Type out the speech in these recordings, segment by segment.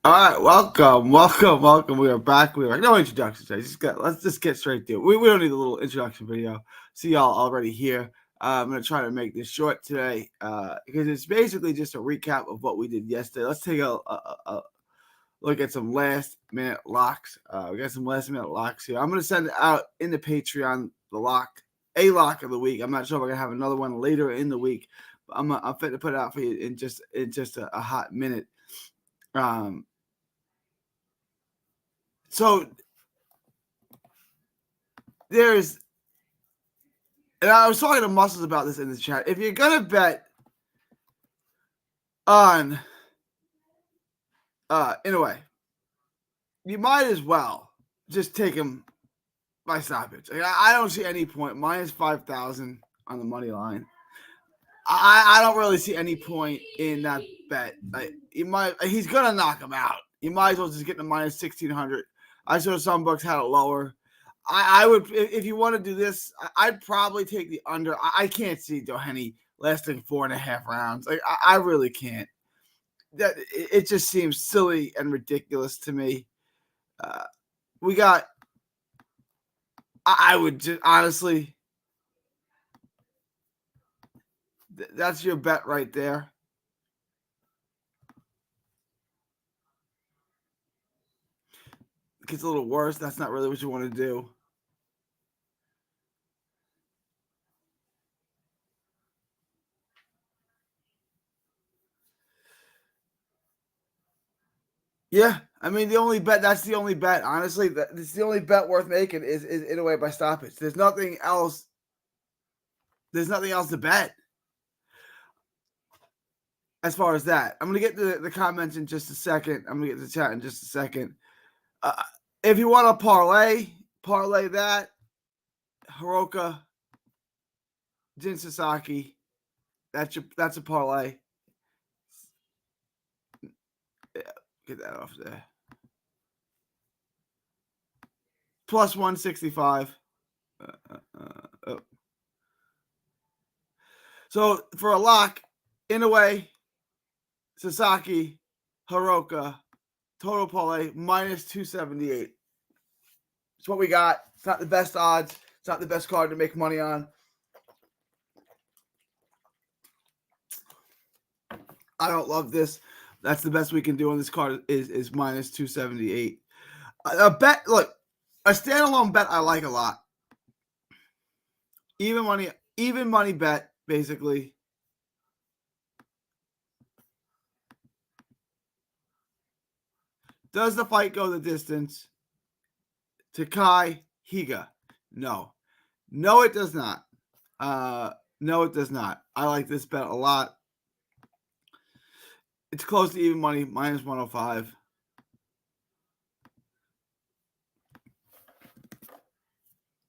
All right, welcome. We are back. No introduction today. Let's just get straight to it. We don't need a little introduction video. See y'all already here. I'm gonna try to make this short today because it's basically just a recap of what we did yesterday. Let's take a look at some last minute locks. We got some last minute locks here. I'm gonna send out in the Patreon a lock of the week. I'm not sure if I'm gonna have another one later in the week, but I'm fit to put it out for you in just a hot minute. So there's, and I was talking to Muscles about this in the chat. If you're gonna bet on Inoue, you might as well just take him by stoppage. Like, I don't see any point. Minus 5,000 on the money line. I don't really see any point in that bet. Like, he's gonna knock him out. You might as well just get the minus 1,600. I saw some books had it lower. I would, if you want to do this, I'd probably take the under. I can't see Doheney lasting 4.5 rounds. Like, I really can't. It just seems silly and ridiculous to me. We got. I would just honestly. That's your bet right there. It gets a little worse. That's not really what you want to do. Yeah, I mean that's the only bet. Honestly, it's the only bet worth making is Inoue by stoppage. There's nothing else. There's nothing else to bet. As far as that, I'm gonna get to the comments in just a second. I'm gonna get to the chat in just a second. If you want to parlay that Hiroka, Jin Sasaki, that's a parlay. Yeah, get that off there. Plus 165. Oh. So for a lock, Inoue, Sasaki, Hiroka, total parlay minus 278. It's what we got. It's not the best odds. It's not the best card to make money on. I don't love this. That's the best we can do on this card is minus 278. A bet, look, a standalone bet I like a lot. Even money bet, basically. Does the fight go the distance? Takai Higa. No, it does not. No, it does not. I like this bet a lot. It's close to even money, minus 105.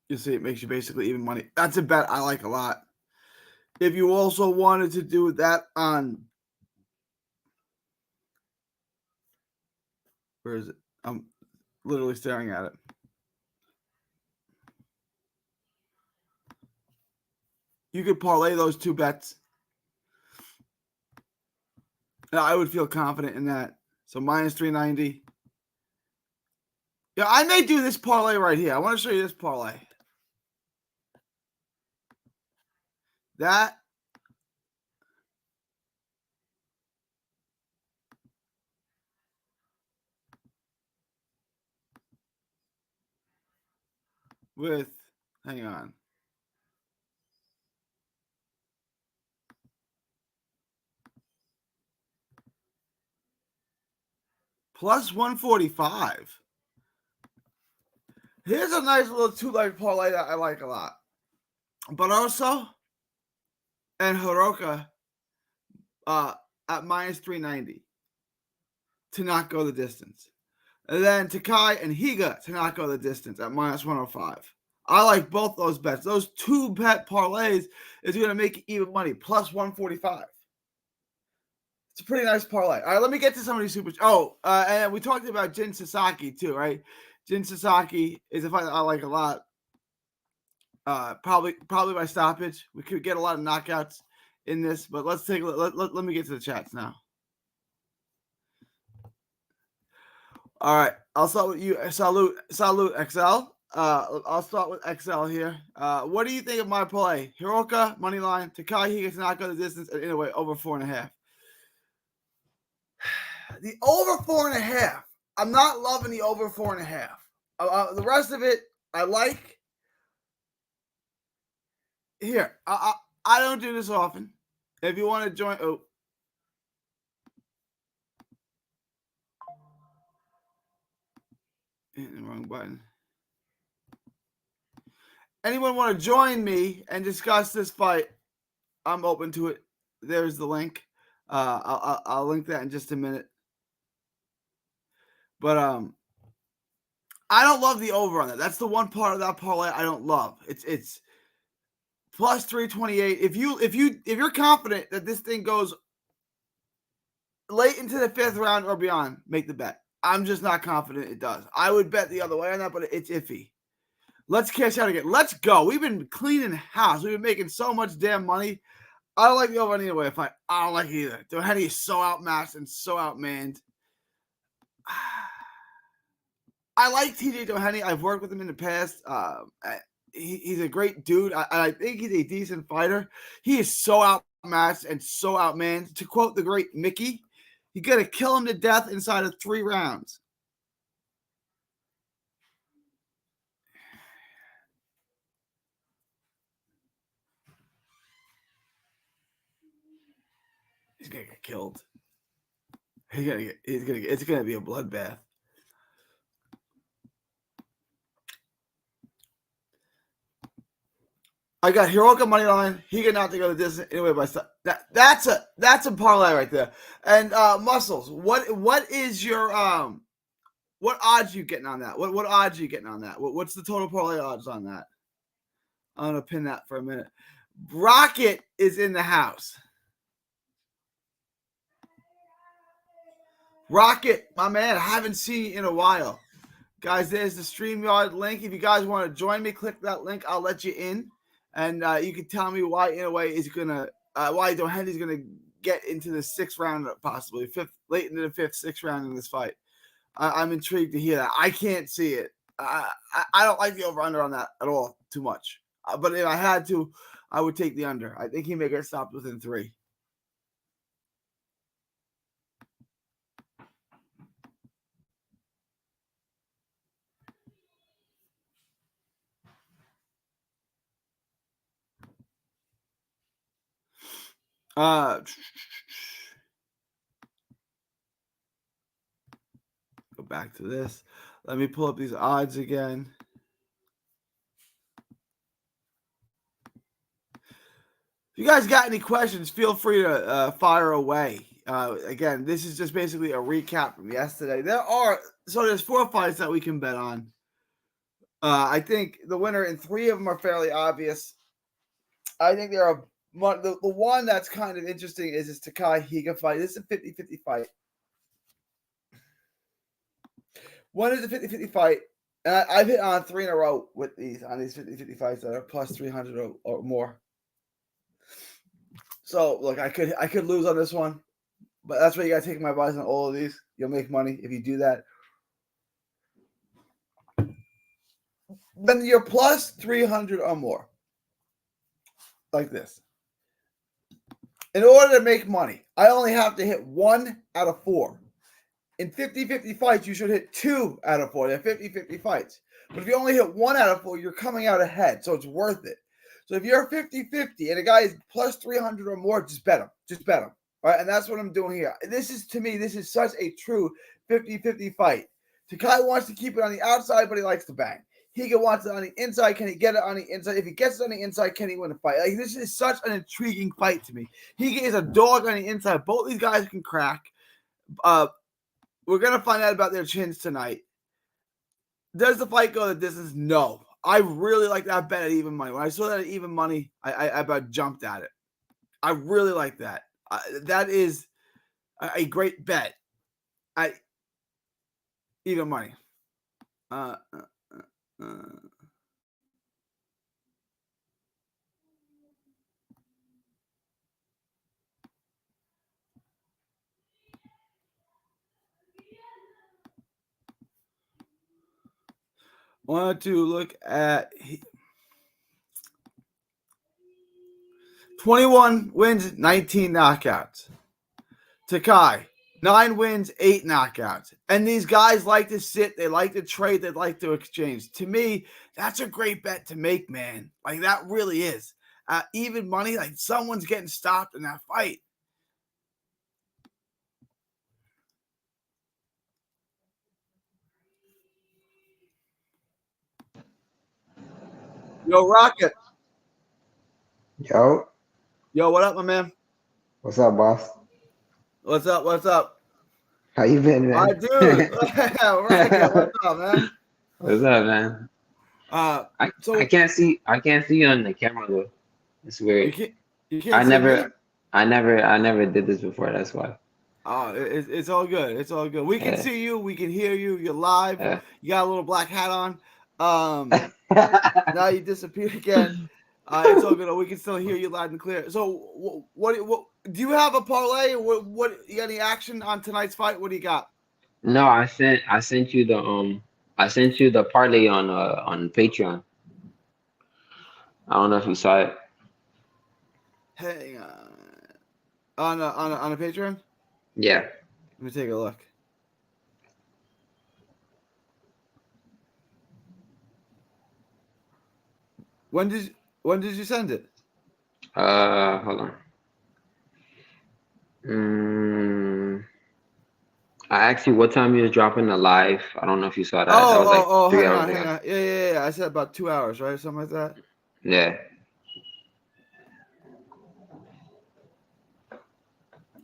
You see, it makes you basically even money. That's a bet I like a lot. If you also wanted to do that on, where is it? I'm literally staring at it. You could parlay those two bets. And I would feel confident in that. So minus 390. Yeah, I may do this parlay right here. I want to show you this parlay. That with, hang on. Plus 145. Here's a nice little two-leg parlay that I like a lot. Barroso and Hiroka at minus 390 to not go the distance. And then Takai and Higa to not go the distance at minus 105. I like both those bets. Those two bet parlays is going to make you even money, plus 145. It's a pretty nice parlay. All right, let me get to some of these super. And we talked about Jin Sasaki too, right? Jin Sasaki is a fight that I like a lot. Probably by stoppage. We could get a lot of knockouts in this, but let's take. Let me get to the chats now. All right, I'll start with you. Salute, XL. I'll start with XL here. What do you think of my play? Hiroka money line. Takai he gets not go the distance and Inoue over 4.5. The over 4.5. I'm not loving the over 4.5. The rest of it I like. Here, I don't do this often. If you want to join, wrong button. Anyone want to join me and discuss this fight? I'm open to it. There's the link. I'll link that in just a minute. But I don't love the over on that. That's the one part of that parlay I don't love. It's plus 328. If you're confident that this thing goes late into the 5th round or beyond, make the bet. I'm just not confident it does. I would bet the other way on that, but it's iffy. Let's cash out again. Let's go. We've been cleaning house. We've been making so much damn money. I don't like the over anyway. If I don't like it either. Doheney is so outmatched and so outmanned. I like TJ Doheney. I've worked with him in the past. He's a great dude. I think he's a decent fighter. He is so outmatched and so outmanned. To quote the great Mickey, you got to kill him to death inside of 3 rounds. He's gonna get killed. It's gonna be a bloodbath. I got Hiroka money line. He get not to go the distance anyway by that's a parlay right there. And muscles. What is your what odds are you getting on that? What odds are you getting on that? What's the total parlay odds on that? I'm gonna pin that for a minute. Rocket is in the house. Rocket, my man, I haven't seen you in a while. Guys, there's the StreamYard link. If you guys want to join me, click that link. I'll let you in. And you can tell me why Inoue is gonna why Doheney's gonna get into the 6th round, possibly late into the 5th, 6th round in this fight. I'm intrigued to hear that. I can't see it. I don't like the over under on that at all. Too much. But if I had to, I would take the under. I think he may get stopped within 3. Go back to this. Let me pull up these odds again. If you guys got any questions, feel free to fire away. Again, this is just basically a recap from yesterday. There's 4 fights that we can bet on. I think the winner in 3 of them are fairly obvious. I think there are the one that's kind of interesting is this Takai Higa fight. This is a 50-50 fight. One is a 50-50 fight. And I've hit on 3 in a row with these 50-50 fights that are plus 300 or more. So look, I could lose on this one, but that's why you gotta take my advice on all of these. You'll make money if you do that. Then you're plus 300 or more. Like this. In order to make money, I only have to hit 1 out of 4. In 50-50 fights, you should hit 2 out of 4. They're 50-50 fights. But if you only hit 1 out of 4, you're coming out ahead, so it's worth it. So if you're 50-50 and a guy is plus 300 or more, just bet him. Just bet him. All right, and that's what I'm doing here. This is such a true 50-50 fight. Takai wants to keep it on the outside, but he likes to bang. Higa wants it on the inside. Can he get it on the inside? If he gets it on the inside, can he win the fight? Like, this is such an intriguing fight to me. Higa is a dog on the inside. Both these guys can crack. We're going to find out about their chins tonight. Does the fight go the distance? No. I really like that bet at even money. When I saw that at even money, I about jumped at it. I really like that. That is a great bet at even money. wanted to look at 21 wins, 19 knockouts. Takai, 9 wins, 8 knockouts. And these guys like to sit, they like to trade, they like to exchange. To me, that's a great bet to make, man. Like, that really is. Even money, like someone's getting stopped in that fight. Yo, Rocket. Yo, Yo, what up, my man? what's up, boss? What's up? What's up? How you been, My man? dude. Rocket, what's up, man? What's up, man? I So I can't see you on the camera though. It's you weird. can't you I can't see me? never I never did this before. That's why. Oh, it's all good. It's all good. We can Yeah. see you. We can hear you. You're live. Yeah. You got a little black hat on. Now you disappeared again. It's all good. We can still hear you loud and clear. So, what do you have a parlay? What you got any action on tonight's fight? What do you got? No, I sent you the parlay on Patreon. I don't know if you saw it. Hang on a Patreon. Yeah. Let me take a look. When did you send it? Hold on. I asked you what time you was dropping the live. I don't know if you saw that. That was like Oh, three hang hours on, hang ago. on. Yeah. I said about 2 hours, right? Something like that. Yeah.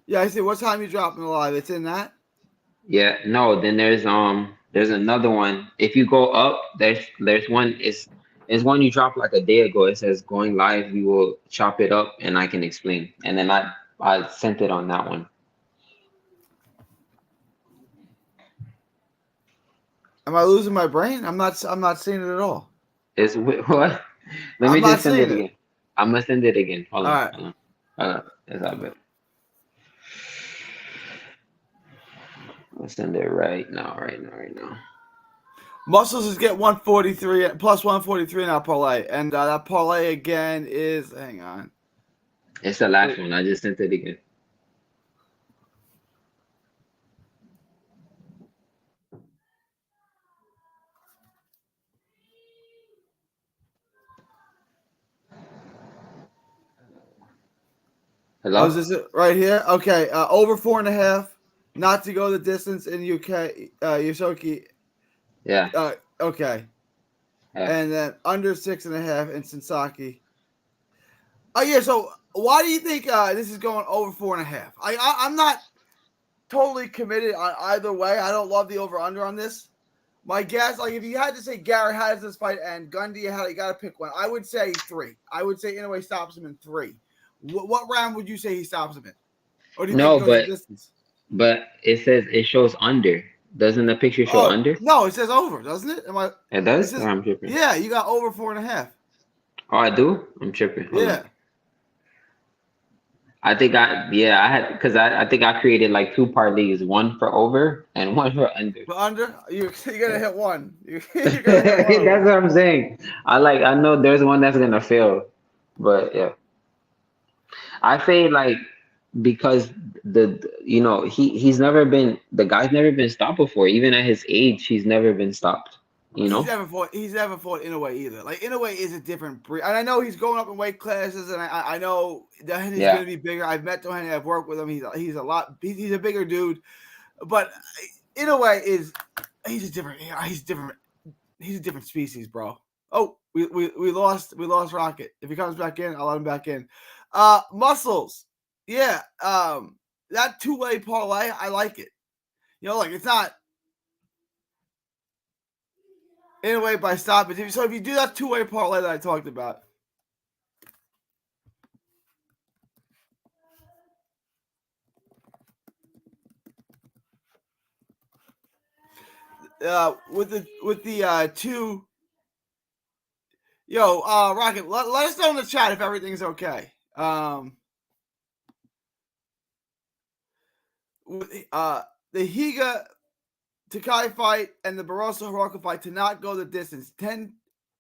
Yeah, I see. What time you dropping the live? It's in that. Yeah, no, then there's another one. If you go up, there's one it's one you dropped like a day ago. It says going live, we will chop it up and I can explain. And then I sent it on that one. Am I losing my brain? I'm not. I'm not seeing it at all. It's what? Let I'm me not just send seeing it it. again. I'm gonna send it again. All Hold on, right. hold on. Hold on. That's all good. I'll send it right now, right now. Muscles is get 143 plus 143 in our parlay, and that parlay again is. Hang on. It's the last one. I just sent it again. Oh, is Hello? this it right here? Okay. Over 4.5. Not to go the distance in UK. Yosoki. Yeah, Okay. yeah. And then under 6.5 in Sensaki. Oh yeah. So why do you think this is going over 4.5? I'm not totally committed on either way. I don't love the over under on this. My guess, like if you had to say Gary, how does this fight end? Gundy, how you got to pick one? I would say 3. I would say Inoue stops him in 3. What round would you say he stops him in? Or do you think he No, goes the but distance? it shows under. Doesn't the picture show Oh under? no, it says over, doesn't it? Am I? It It does? Or says I'm tripping? yeah. You got over 4.5. Oh, I do? I'm tripping. Hold on. Yeah, I think I had because I think I created like two parlays, one for over and one for under. but under you're gonna Yeah. hit one. You're gonna hit one of That's them. what I'm saying. I know there's one that's gonna fail, but yeah. I say like because he's never been the guy's never been stopped before. Even at his age, he's never been stopped. You He's know? never fought. He's never fought Inoue either. Like Inoue is a different breed, and I know he's going up in weight classes, and I know Doheney's going Yeah. to be bigger. I've met Doheney. I've worked with him. He's a lot. He's a bigger dude, but Inoue is he's a different. He's different. He's a different species, bro. Oh, we lost Rocket. If he comes back in, I'll let him back in. Muscles, yeah. That 2-way parlay, I like it. You know, like it's not in a way by stoppage. So if you do that 2-way parlay that I talked about, with the two, yo, Rocket, let us know in the chat if everything's okay. The Higa Takai fight and the Barroso Hiroko fight to not go the distance. 10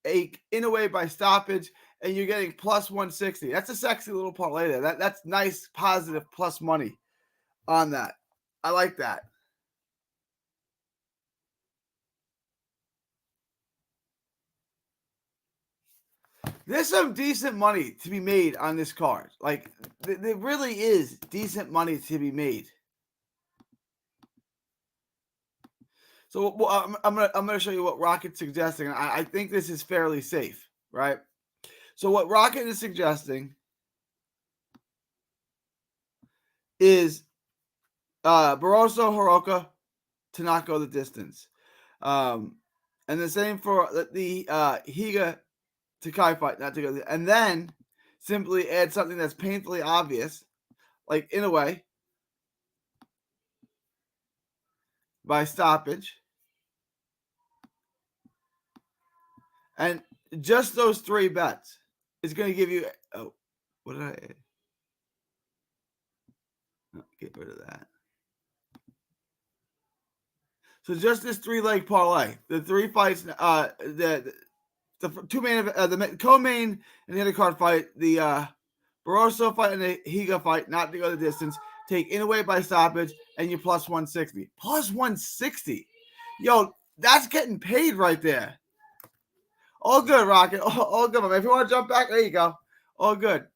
a Inoue by stoppage, and you're getting plus 160. That's a sexy little parlay there. That's nice, positive plus money on that. I like that. There's some decent money to be made on this card. Like, there really is decent money to be made. So I'm gonna show you what Rocket's suggesting. I think this is fairly safe, right? So what Rocket is suggesting is Barroso Hiroko to not go the distance, and the same for the Higa Takai fight not to go, and then simply add something that's painfully obvious, like Inoue by stoppage. And just those three bets is going to give you. Oh, what did I add? Oh, get rid of that. So just this 3-leg parlay, the three fights, the two main, the co-main and the other card fight, the Barroso fight and the Higa fight, not to go the distance. Take Inoue by stoppage, and you plus 160. Plus 160. Yo, that's getting paid right there. All good, Rocket. All good, man. If you want to jump back, there you go. All good.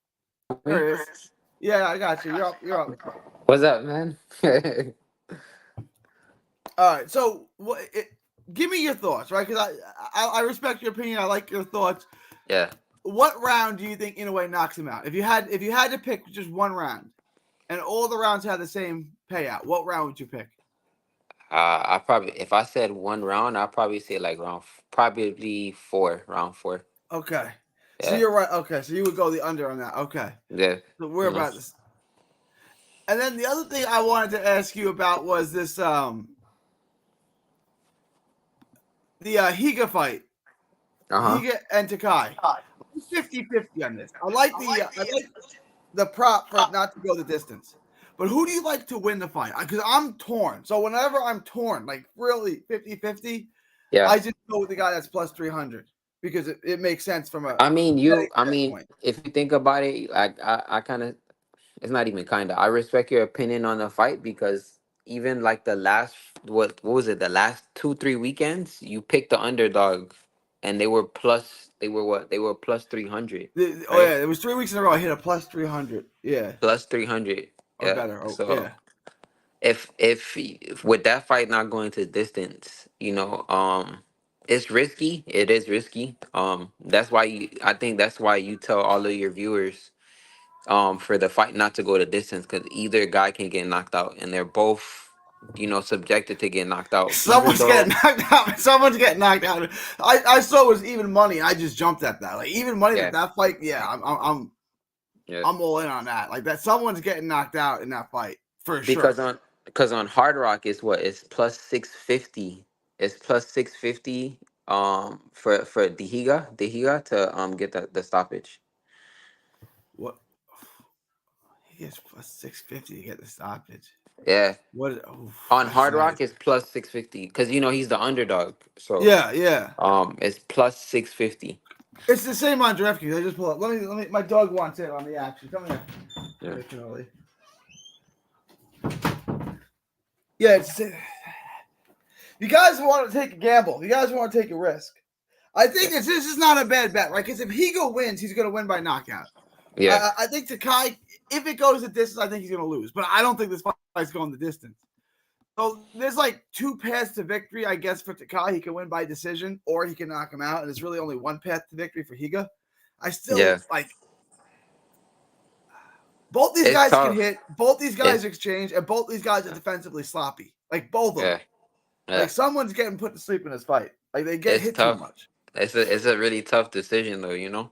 There it is. Yeah, I got you. You're up. You're up. What's up, man? All right. So, give me your thoughts, right? Because I respect your opinion. I like your thoughts. Yeah. What round do you think Inoue knocks him out? If you had to pick just one round, and all the rounds had the same payout, what round would you pick? I probably, if I said one round, I'd probably say like probably round four. Okay. Yeah. So you're right. Okay. So you would go the under on that. Okay. Yeah. So we're about this. And then the other thing I wanted to ask you about was this the Higa fight. Higa and Takai. 50-50 on this. I like the prop for not to go the distance. But who do you like to win the fight? Because I'm torn. So whenever I'm torn, like really 50-50, Yeah. I just go with the guy that's plus 300 because it makes sense from a. I mean, if you think about it, I kind of, it's not even kind of. I respect your opinion on the fight because even like the last, what was it? The last 2-3 weekends, you picked the underdog, and they were plus. They were what? They were plus 300. Oh right? yeah, it was 3 weeks in a row. I hit a plus 300. Yeah. Plus 300. Or Yeah. better. Oh, So yeah. if with that fight not going to distance, it's risky. It is risky. That's why I think that's why you tell all of your viewers, for the fight not to go the distance, because either guy can get knocked out, and they're both, subjected to get knocked out. Someone's getting knocked out. Someone's getting knocked out. I saw it was even money. I just jumped at that. Like even money that fight. Yeah, I'm all in on that. Like that, someone's getting knocked out in that fight for sure. Because on Hard Rock it's what? It's plus 650. It's plus 650 for Dehiga to get the stoppage. What? He gets plus 650 to get the stoppage. Yeah. What? On Hard Rock it's plus 650 because he's the underdog. So yeah. It's plus 650. It's the same on DraftKings. I just pull up. Let me. My dog wants it on the action. Come here. Yeah. Yeah, you guys want to take a gamble. You guys want to take a risk. I think this is not a bad bet, right? Because if Higa wins, he's going to win by knockout. Yeah. I think Takai, if it goes the distance, I think he's going to lose. But I don't think this fight's going the distance. So there's like two paths to victory, I guess, for Takai. He can win by decision or he can knock him out. And there's really only one path to victory for Higa. I still like both these guys can hit. Both these guys exchange, and both these guys are defensively sloppy. Like both of them. Yeah. Like someone's getting put to sleep in this fight. Like they get hit too much. It's a really tough decision though, Yeah.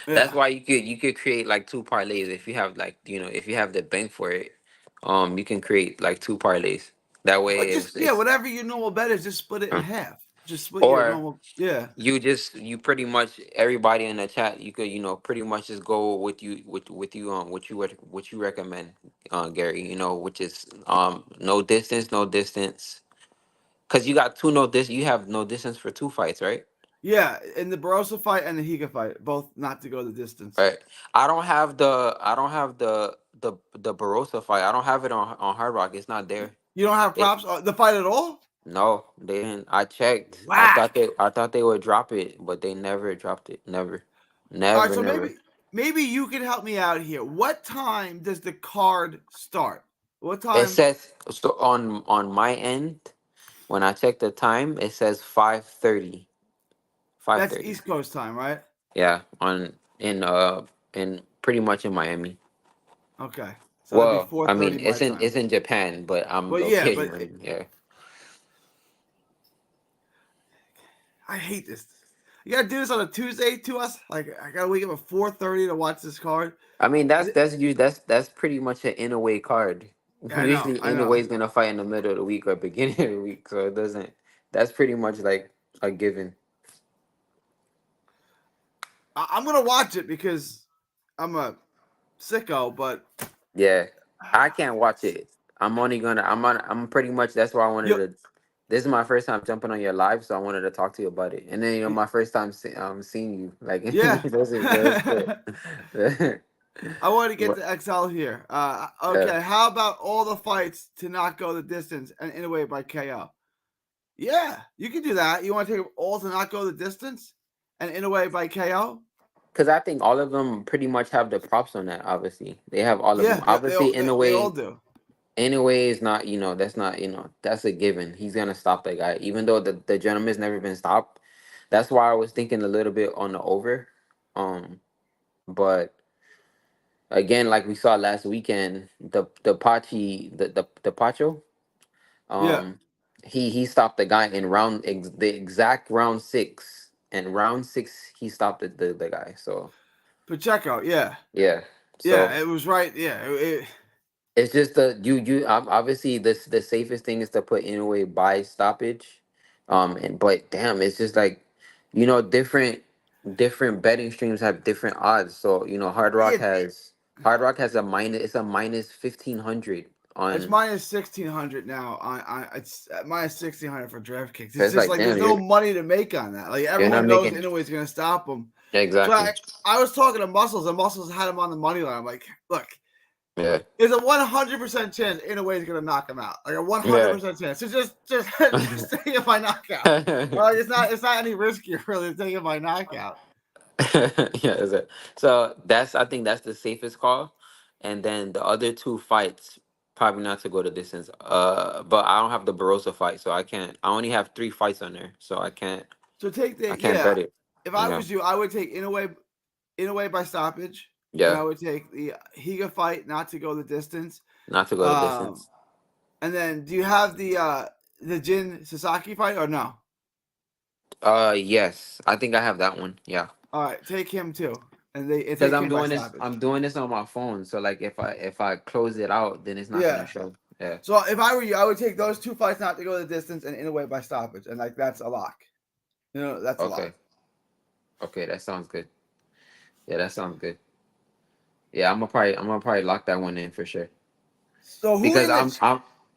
That's why you could create like two parlays if you have like if you have the bank for it. You can create like two parlays. That way, whatever your normal bet is, just split it in half. Just split your normal. Yeah. You pretty much everybody in the chat. You could pretty much just go with you what you recommend, Gary. Which is no distance, Cause you got two no dis. You have no distance for two fights, right? Yeah, in the Barroso fight and the Higa fight, both not to go the distance. Right. I don't have the Barossa fight. I don't have it on Hard Rock. It's not there. You don't have It props on the fight at all? No, they didn't. I checked. Whack. I thought they would drop it, but they never dropped it. Never. All right, Never, so never. maybe you can help me out here. What time does the card start? What It time? says so on my end, when I check the time, it says 5:30. Five That's thirty. East Coast time, right? Yeah, in pretty much in Miami. Okay, so that'd be Well, I 4:30 mean my time. it's in Japan, but I'm But yeah, located in but Miami. Yeah. I hate this. You gotta do this on a Tuesday to us. Like I gotta wake up at 4:30 to watch this card. I mean And that's pretty much an in a way card. Usually I in a know. way is gonna fight in the middle of the week or beginning of the week, so it doesn't. That's pretty much like a given. I'm gonna watch it because I'm a sicko. But Yeah, I can't watch it. I'm only gonna. I'm pretty much. That's why I wanted you, to. This is my first time jumping on your live, so I wanted to talk to you about it. And then my first time seeing you. Like yeah. that's good. I want to get But, to XL here. yeah. Okay, how about all the fights to not go the distance and in a way by KO? Yeah, you can do that. You want to take them all to not go the distance and in a way by KO? Because I think all of them pretty much have the props on that. Obviously, they have all of them. Yeah, Obviously, in a they all way, do. anyway, is not that's not that's a given. He's gonna stop that guy, even though the gentleman's never been stopped. That's why I was thinking a little bit on the over, but again, like we saw last weekend, the Pacho, Yeah, um, he stopped the guy in the exact round six, and round six he stopped the guy. So Pacheco. Yeah, yeah, yeah, so. it was right. Yeah, It's just obviously the safest thing is to put in a way by stoppage, and but damn, it's just like, different betting streams have different odds. So it, Hard Rock has a minus, it's a minus 1,500 it's on. minus 1,600 now. It's minus 1,600 for DraftKings. So It's it's just like, like there's damn, no money to make on that. Like you're not everyone knows making. Inoue's going to stop him. Yeah, So exactly. I was talking to Muscles, and Muscles had him on the money line. I'm like, look, Yeah, there's a 100% chance Inoue is gonna knock him out. Like a yeah. 100% chance. So just take it by knockout. Like it's not any riskier really to take it by knockout. Yeah, is it? So I think that's the safest call, and then the other two fights probably not to go the distance. But I don't have the Barossa fight, so I can't. I only have three fights on there, so I can't. So take I the can't bet it. If I Yeah, was you, I would take Inoue by stoppage, and yeah, I would take the Higa fight not to go the distance. not to go the Um, distance. and then do you have the Jin Sasaki fight or no? Yes, I think I have that one. Yeah, All right, take him too, and because take him by stoppage. I'm doing this on my phone, so like if I close it out, then it's not gonna Yeah. show. Yeah. So if I were you, I would take those two fights not to go the distance and in a way by stoppage, and like that's a lock. That's a lock. Okay. Okay, that sounds good. Yeah, that sounds good. Yeah, I'm gonna probably lock that one in for sure. So who Because in the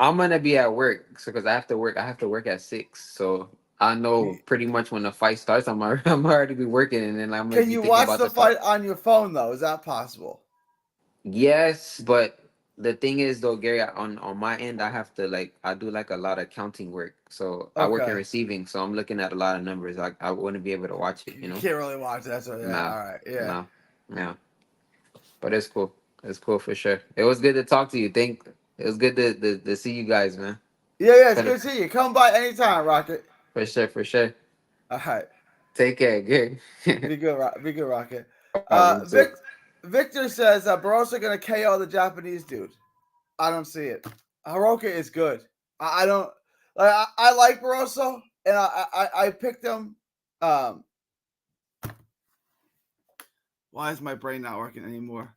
I'm gonna be at work, so because I have to work at 6, so I know pretty much when the fight starts, I'm already be working, and then I'm gonna can be you thinking watch about the the fight. fight on your phone though? Is that possible? Yes, but the thing is though, Gary, on my end, I do like a lot of counting work, so I work in Okay, receiving, so I'm looking at a lot of numbers. I wouldn't be able to watch it, you can't really watch that. So yeah, No, all right, yeah. no, no. But it's cool. It's cool for sure. It was good to talk to you. It was good to see you guys, man. Yeah, it's Kinda- good to see you. Come by anytime, Rocket. For sure, for sure. All right, Take care. Good. be good, Rocket. You too. Victor says Barroso gonna KO the Japanese dude. I don't see it. Hiroka is good. I don't like. I like Barroso, and I picked him. Why is my brain not working anymore?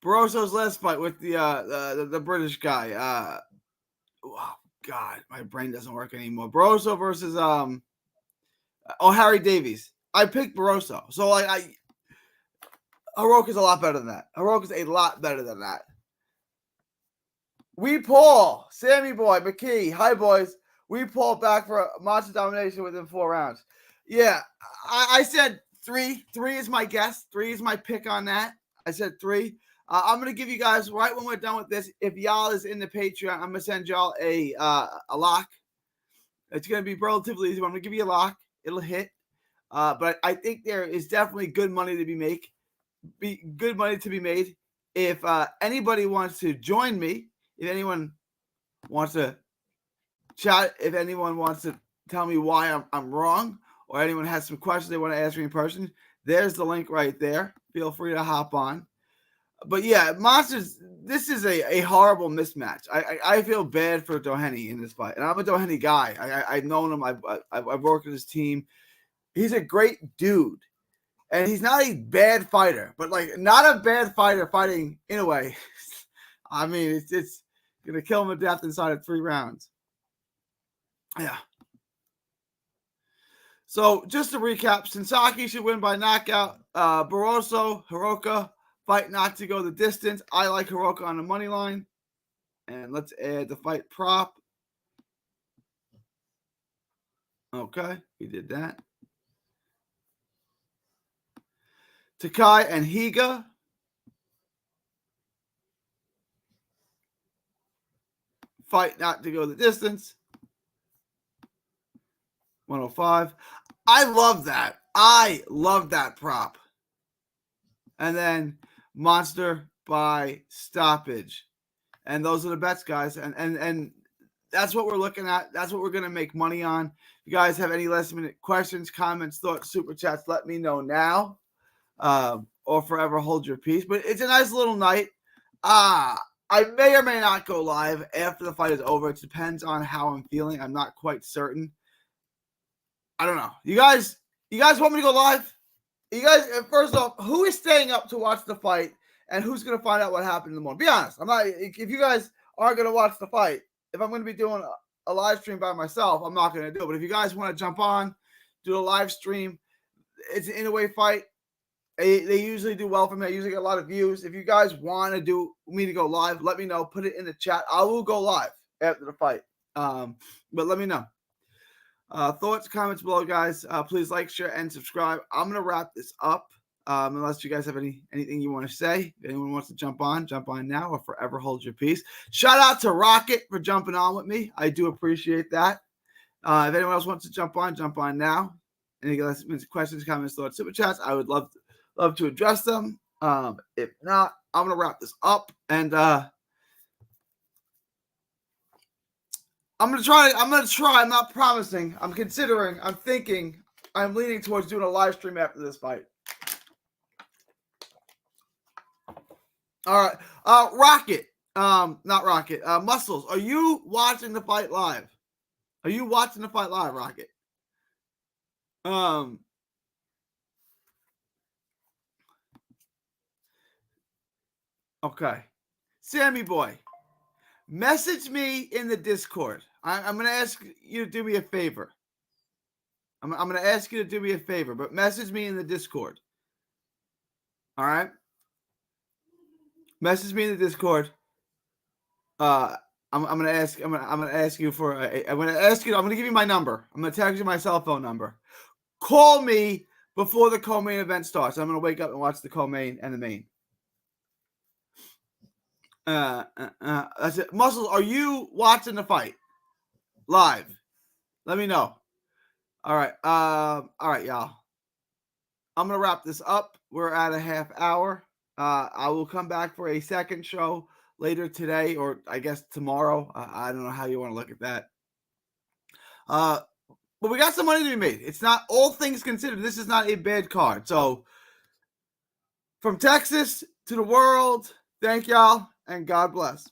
Barroso's last fight with the British guy. Oh God, my brain doesn't work anymore. Barroso versus Harry Davies. I picked Barroso, so Hiroka's a lot better than that. Hiroka's a lot better than that. We Paul, Sammy Boy, McKee, hi boys. We pulled back for a monster domination within 4 rounds. Yeah, I said 3. 3 is my guess. 3 is my pick on that. I said 3. I'm going to give you guys, right when we're done with this, if y'all is in the Patreon, I'm going to send y'all a lock. It's going to be relatively easy. I'm going to give you a lock. It'll hit. But I think there is definitely good money to be made. If anybody wants to join me, if anyone wants to chat, if anyone wants to tell me why I'm wrong, or anyone has some questions they want to ask me in person, there's the link right there. Feel free to hop on. But yeah, Monsters, this is a horrible mismatch. I feel bad for Doheney in this fight. And I'm a Doheney guy. I've known him. I've worked with his team. He's a great dude. And he's not a bad fighter. But, like, not a bad fighter fighting Inoue. I mean, it's going to kill him to death inside of 3 rounds. Yeah. So, just to recap, Sasaki should win by knockout. Barroso, Hiroka, fight not to go the distance. I like Hiroka on the money line. And let's add the fight prop. Okay, we did that. Takai and Higa. Fight not to go the distance. 105. I love that. I love that prop. And then Monster by stoppage. And those are the bets, guys. And that's what we're looking at. That's what we're going to make money on. If you guys have any last minute questions, comments, thoughts, super chats, let me know now. Or forever hold your peace. But it's a nice little night. I may or may not go live after the fight is over. It depends on how I'm feeling. I'm not quite certain. I don't know. You guys want me to go live? You guys, first off, who is staying up to watch the fight, and who's going to find out what happened in the morning? Be honest. I'm not. If you guys aren't going to watch the fight, if I'm going to be doing a live stream by myself, I'm not going to do it. But if you guys want to jump on, do a live stream, it's an Inoue fight. They usually do well for me. I usually get a lot of views. If you guys want to do me to go live, let me know. Put it in the chat. I will go live after the fight. But let me know. Thoughts, comments below, guys. Please like, share, and subscribe. I'm going to wrap this up unless you guys have anything you want to say. If anyone wants to jump on now or forever hold your peace. Shout out to Rocket for jumping on with me. I do appreciate that. If anyone else wants to jump on now. Any questions, comments, thoughts, super chats, I would love to address them. If not, I'm going to wrap this up. And I'm going to try. I'm not promising. I'm considering. I'm thinking. I'm leaning towards doing a live stream after this fight. All right. Rocket. Not Rocket. Muscles. Are you watching the fight live? Are you watching the fight live, Rocket? Okay. Sammy boy. Message me in the Discord. I'm going to ask you to do me a favor. I'm going to ask you to do me a favor, but message me in the Discord. All right? Message me in the Discord. I'm going to ask you for I'm going to give you my number. I'm going to text you my cell phone number. Call me before the co-main event starts. I'm going to wake up and watch the co-main and the main. That's it. Muscles, are you watching the fight live? Let me know. All right. All right, y'all. I'm gonna wrap this up. We're at a half hour. I will come back for a second show later today, or I guess tomorrow. I don't know how you want to look at that. But we got some money to be made. It's not, all things considered, this is not a bad card. So from Texas to the world, thank y'all. And God bless.